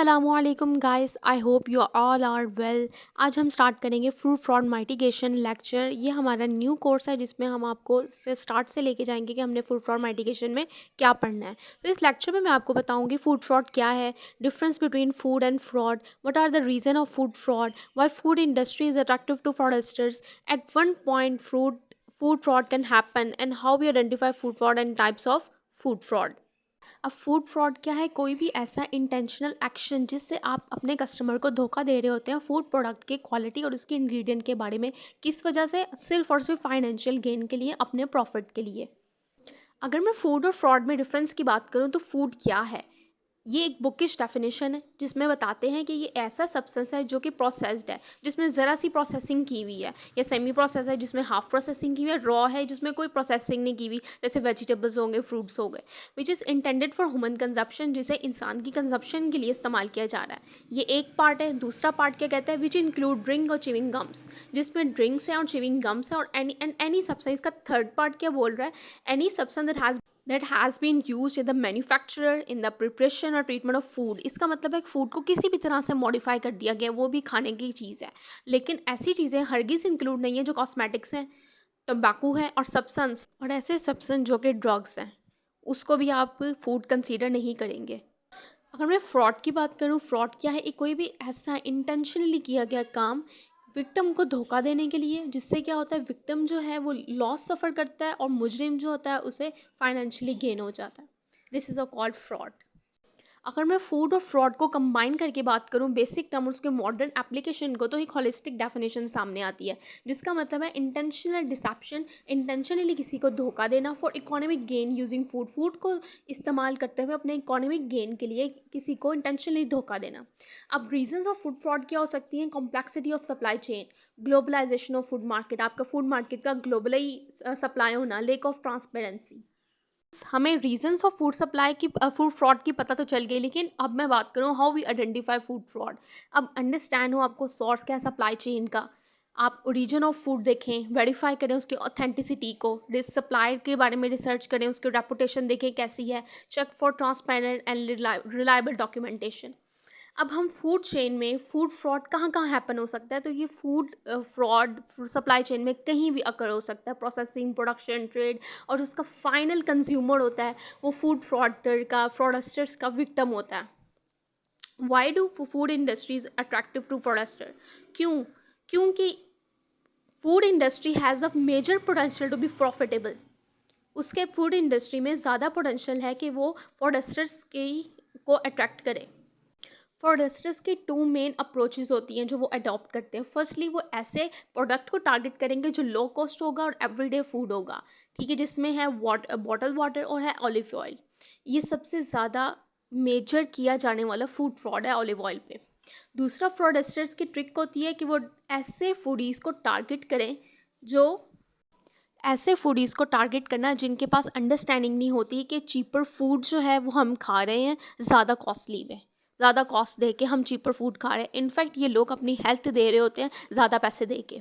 असलकुम guys, I hope you all are well. आज हम स्टार्ट करेंगे फ्रूट फ्रॉड माइटिगेशन लेक्चर। ये हमारा न्यू कोर्स है जिसमें हम आपको स्टार्ट से लेके जाएंगे कि हमने फ्रूट फ्रॉड माइटिगेशन में क्या पढ़ना है। तो इस लेक्चर में मैं आपको बताऊंगी फूड फ्रॉड क्या है, difference between food and fraud, what are the reason of food fraud, why food industry is attractive to fraudsters, at one point food fraud can happen, and how we identify food fraud and types of food fraud. अब food fraud क्या है? कोई भी ऐसा intentional action जिससे आप अपने customer को धोखा दे रहे होते हैं फूड प्रोडक्ट की क्वालिटी और उसके इंग्रेडिएंट के बारे में, किस वजह से? सिर्फ और सिर्फ फाइनेंशियल गेन के लिए, अपने प्रॉफिट के लिए। अगर मैं फूड और फ्रॉड में डिफरेंस की बात करूँ तो फूड क्या है, ये एक बुकिश डेफिनेशन है जिसमें बताते हैं कि ये ऐसा सब्सटेंस है जो कि प्रोसेस्ड है, जिसमें ज़रा सी प्रोसेसिंग की हुई है, या सेमी प्रोसेस है जिसमें हाफ प्रोसेसिंग की हुई है, रॉ है जिसमें कोई प्रोसेसिंग नहीं की हुई, जैसे वेजिटेबल्स होंगे, फ्रूट्स हो गए, which is intended for human consumption, जिसे इंसान की कंजप्शन के लिए इस्तेमाल किया जा रहा है। ये एक पार्ट है। दूसरा पार्ट क्या कहता है? विच इंक्लूड ड्रिंक और चिविंग गम्स, जिसमें ड्रिंक्स है और चिविंग गम्स है, और एनी सब्सटेंस का थर्ड पार्ट क्या बोल रहा है? Any substance that has been used in the manufacture, in the preparation or treatment of food। इसका मतलब है कि फूड को किसी भी तरह से मॉडिफाई कर दिया गया, वो भी खाने की चीज़ है। लेकिन ऐसी चीज़ें हरगिज़ इंक्लूड नहीं है जो कॉस्मेटिक्स हैं, तंबाकू है और सब्सटेंस, और ऐसे सब्सटेंस जो कि ड्रग्स हैं, उसको भी आप फूड कंसीडर नहीं करेंगे। अगर मैं फ्रॉड की बात करूँ, फ्रॉड क्या है? कोई भी ऐसा इंटेंशनली किया गया काम विक्टिम को धोखा देने के लिए, जिससे क्या होता है, विक्टिम जो है वो लॉस सफ़र करता है और मुजरिम जो होता है उसे फाइनेंशियली गेन हो जाता है। This is a called fraud. अगर मैं फूड और फ्रॉड को कंबाइन करके बात करूं, बेसिक टर्म और उसके मॉडर्न एप्लीकेशन को, तो एक होलिस्टिक डेफिनेशन सामने आती है, जिसका मतलब है इंटेंशनल डिसेप्शन, इंटेंशनली किसी को धोखा देना for economic gain using food, food को इस्तेमाल करते हुए अपने इकोनॉमिक गेन के लिए किसी को इंटेंशनली धोखा देना। अब रीजंस ऑफ फूड फ्रॉड क्या हो सकती हैं? Complexity of supply chain, globalisation of food market, आपका फूड मार्केट का ग्लोबली सप्लाई होना, लेक ऑफ ट्रांसपेरेंसी। हमें रीजंस ऑफ फूड सप्लाई की फूड फ्रॉड की पता तो चल गई, लेकिन अब मैं बात करूँ how we identify food fraud. अब अंडरस्टैंड हो आपको सोर्स क्या है सप्लाई चेन का, आप ओरिजिन ऑफ फूड देखें, वेरीफाई करें उसकी ऑथेंटिसिटी को, सप्लाई के बारे में रिसर्च करें, उसकी रेपुटेशन देखें कैसी है, check for transparent and reliable documentation. अब हम फूड चेन में फूड फ्रॉड कहाँ कहाँ हैपन हो सकता है, तो ये फूड फ्रॉड सप्लाई चेन में कहीं भी अकर हो सकता है, प्रोसेसिंग, प्रोडक्शन, ट्रेड, और उसका फाइनल कंज्यूमर होता है वो फूड फ्रॉडर का, फ्रॉडस्टर्स का विक्टिम होता है। Why do food industries attractive to fraudster? क्योंकि food industry has a major potential to be profitable. उसके फूड इंडस्ट्री में ज़्यादा पोटेंशियल है कि वो फ्रॉडस्टर्स को अट्रैक्ट करे। फ्रॉडस्टर्स की टू मेन अप्रोचेस होती हैं जो वो अडॉप्ट करते हैं। फर्स्टली वो ऐसे प्रोडक्ट को टारगेट करेंगे जो लो कॉस्ट होगा और एवरीडे फूड होगा, ठीक है, जिसमें है बॉटल वाटर और है ऑलिव ऑयल। ये सबसे ज़्यादा मेजर किया जाने वाला फूड फ्रॉड है ऑलिव ऑयल पे। दूसरा फ्रॉडस्टर्स की ट्रिक होती है कि वो ऐसे फूडीज़ को टारगेट करें जो ऐसे फूडीज़ को टारगेट करना जिनके पास अंडरस्टैंडिंग नहीं होती कि चीपर फूड जो है वो हम खा रहे हैं ज़्यादा कॉस्टली में, ज़्यादा कॉस्ट दे के हम चीपर फूड खा रहे हैं। इनफैक्ट ये लोग अपनी हेल्थ दे रहे होते हैं ज़्यादा पैसे दे के।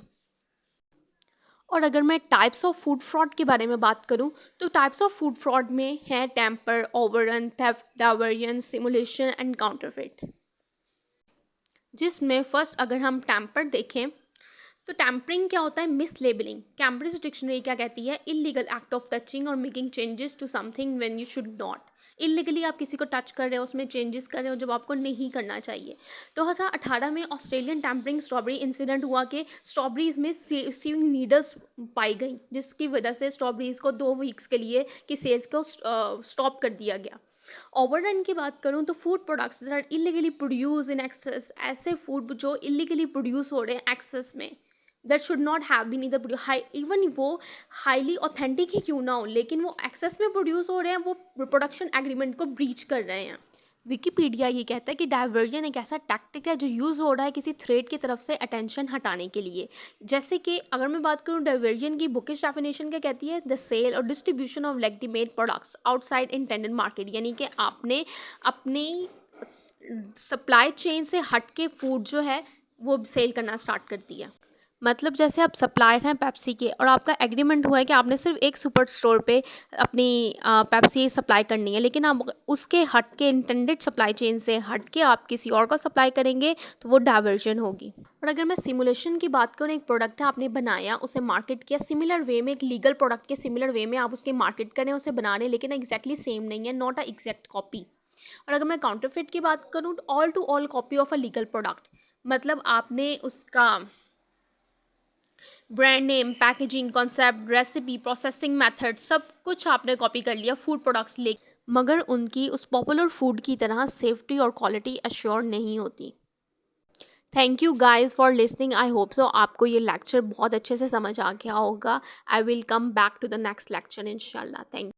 और अगर मैं टाइप्स ऑफ फूड फ्रॉड के बारे में बात करूं, तो टाइप्स ऑफ फूड फ्रॉड में है tamper, overrun, theft, diversion, simulation and counterfeit. जिसमें फर्स्ट अगर हम टेम्पर देखें, तो टैम्परिंग क्या होता है? मिसलेबलिंग। कैम्ब्रिज डिक्शनरी क्या कहती है? इलीगल एक्ट ऑफ टचिंग और making changes to something when you should not. Illegally आप किसी को टच कर रहे हो, उसमें चेंजेस कर रहे हो जब आपको नहीं करना चाहिए। 2018 में ऑस्ट्रेलियन टैम्परिंग स्ट्रॉबेरी इंसिडेंट हुआ कि स्ट्रॉबेरीज में सीविंग नीडल्स पाई गई, जिसकी वजह से स्ट्रॉबेरीज को 2 वीक्स के लिए की सेल्स को स्टॉप कर दिया गया। ओवरडन की बात करूँ तो food products that are illegally produce in excess, ऐसे फूड जो इलीगली प्रोड्यूस हो रहे हैं एक्सेस में, that should not have been इधर प्रोड्यूस हाई, इवन वो हाईली ऑथेंटिक ही क्यों ना हो, लेकिन वो एक्सेस में प्रोड्यूस हो रहे हैं, वो प्रोडक्शन एग्रीमेंट को ब्रीच कर रहे हैं। विकीपीडिया ये कहता है कि डाइवर्जन एक ऐसा टैक्टिक है जो यूज़ हो रहा है किसी थ्रेड की तरफ से अटेंशन हटाने के लिए। जैसे कि अगर मैं बात करूँ डाइवर्जन की बुकिश डेफिनेशन क्या कहती है? द सेल और distribution of लेगिटिमेट products outside intended market, यानी कि आपने अपनी सप्लाई चेन से हट के फूड जो है वो सेल करना स्टार्ट कर दिया। मतलब जैसे आप सप्लायर हैं पेप्सी के और आपका एग्रीमेंट हुआ है कि आपने सिर्फ एक सुपर स्टोर पे अपनी पेप्सी सप्लाई करनी है, लेकिन आप उसके हट के इंटेंडेड सप्लाई चेन से हट के आप किसी और को सप्लाई करेंगे तो वो डाइवर्जन होगी। और अगर मैं सिमुलेशन की बात करूँ, एक प्रोडक्ट है आपने बनाया, उसे मार्केट किया सिमिलर वे में, एक लीगल प्रोडक्ट के सिमिलर वे में आप उसके मार्केट करें, उसे बना रहे, लेकिन एग्जैक्टली सेम नहीं है, नॉट अ एग्जैक्ट कॉपी। और अगर मैं काउंटरफिट की बात करूँ, all to all copy of a legal product, मतलब आपने उसका brand name, packaging, concept, recipe, processing method सब कुछ आपने कॉपी कर लिया फूड प्रोडक्ट्स ले, मगर उनकी उस पॉपुलर फूड की तरह सेफ्टी और क्वालिटी अश्योर नहीं होती। Thank you guys for listening. I hope so आपको ये लेक्चर बहुत अच्छे से समझ आ गया होगा। I will come back to the next lecture इंशाल्लाह। थैंक